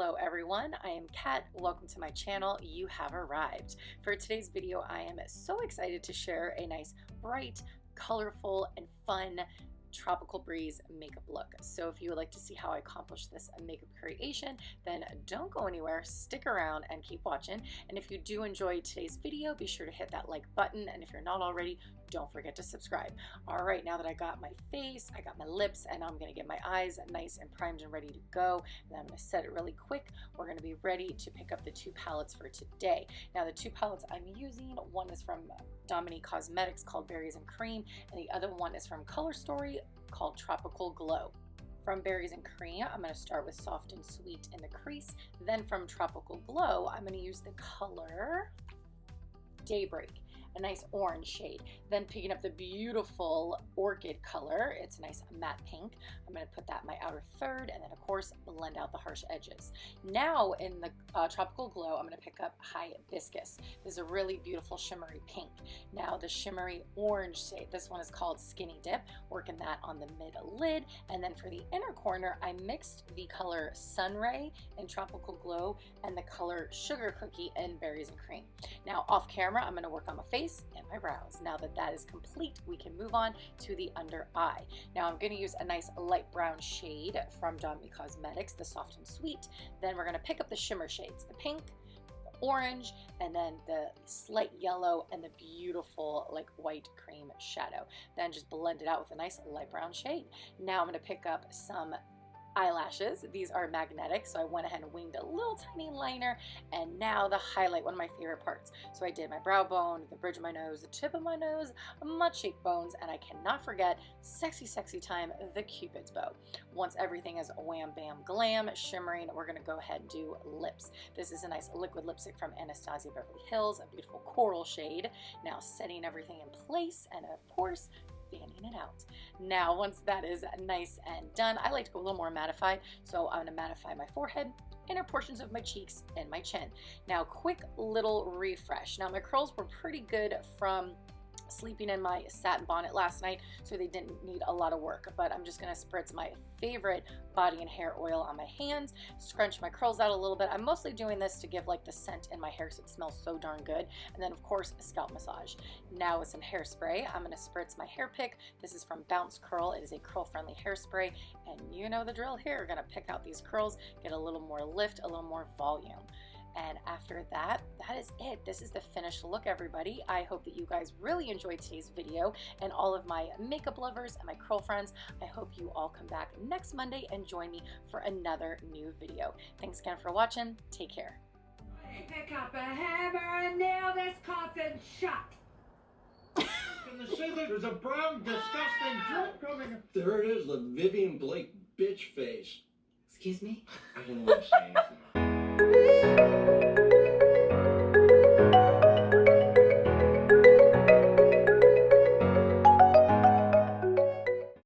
Hello everyone, I am Kat. Welcome to my channel. You have arrived. For today's video, I am so excited to share a nice, bright, colorful, and fun tropical breeze makeup look. So if you would like to see how I accomplish this makeup creation, then don't go anywhere, stick around and keep watching. And if you do enjoy today's video, be sure to hit that like button, and if you're not already, don't forget to subscribe. All right, now that I got my face, I got my lips, and I'm gonna get my eyes nice and primed and ready to go, and I'm gonna set it really quick. We're gonna be ready to pick up the two palettes for today. Now the two palettes I'm using, one is from Dominique Cosmetics called Berries and Cream, and the other one is from Color Story called Tropical Glow. From Berries and Cream, I'm going to start with Soft and Sweet in the crease. Then from Tropical Glow, I'm going to use the color Daybreak, a nice orange shade. Then picking up the beautiful Orchid color, it's a nice matte pink. I'm going to put that in my outer third, and then of course blend out the harsh edges. Now in the Tropical Glow, I'm going to pick up Hibiscus. This is a really beautiful shimmery pink. Now the shimmery orange shade, this one is called Skinny Dip, working that on the mid lid. And then for the inner corner, I mixed the color Sunray in Tropical Glow and the color Sugar Cookie in Berries and Cream. Now off camera, I'm going to work on my face and my brows. Now that that is complete, we can move on to the under eye. Now I'm going to use a nice light brown shade from Dominique Cosmetics, the Soft and Sweet. Then we're going to pick up the shimmer shades, the pink, the orange, and then the slight yellow and the beautiful like white cream shadow. Then just blend it out with a nice light brown shade. Now I'm going to pick up some eyelashes. These are magnetic, so I went ahead and winged a little tiny liner. And now the highlight, one of my favorite parts. So I did my brow bone, the bridge of my nose, the tip of my nose, my cheekbones, and I cannot forget sexy, sexy time, the Cupid's bow. Once everything is wham, bam, glam, shimmering, we're gonna go ahead and do lips. This is a nice liquid lipstick from Anastasia Beverly Hills, a beautiful coral shade. Now setting everything in place, and of course, fanning it out. Now once that is nice and done, I like to go a little more mattified, so I'm going to mattify my forehead, inner portions of my cheeks, and my chin. Now quick little refresh. Now my curls were pretty good from sleeping in my satin bonnet last night, so they didn't need a lot of work, but I'm just going to spritz my favorite body and hair oil on my hands, scrunch my curls out a little bit. I'm mostly doing this to give like the scent in my hair so it smells so darn good, and then of course a scalp massage. Now with some hairspray, I'm going to spritz my hair pick. This is from Bounce Curl. It is a curl friendly hairspray, and you know the drill here. We're going to pick out these curls, get a little more lift, a little more volume. And after that, that is it. This is the finished look, everybody. I hope that you guys really enjoyed today's video, and all of my makeup lovers and my curl friends, I hope you all come back next Monday and join me for another new video. Thanks again for watching. Take care. Pick up a hammer and nail this coffin shut. In the ceiling, there's a brown, disgusting drip coming. There it is, the Vivian Blake bitch face. Excuse me? I didn't want to say anything.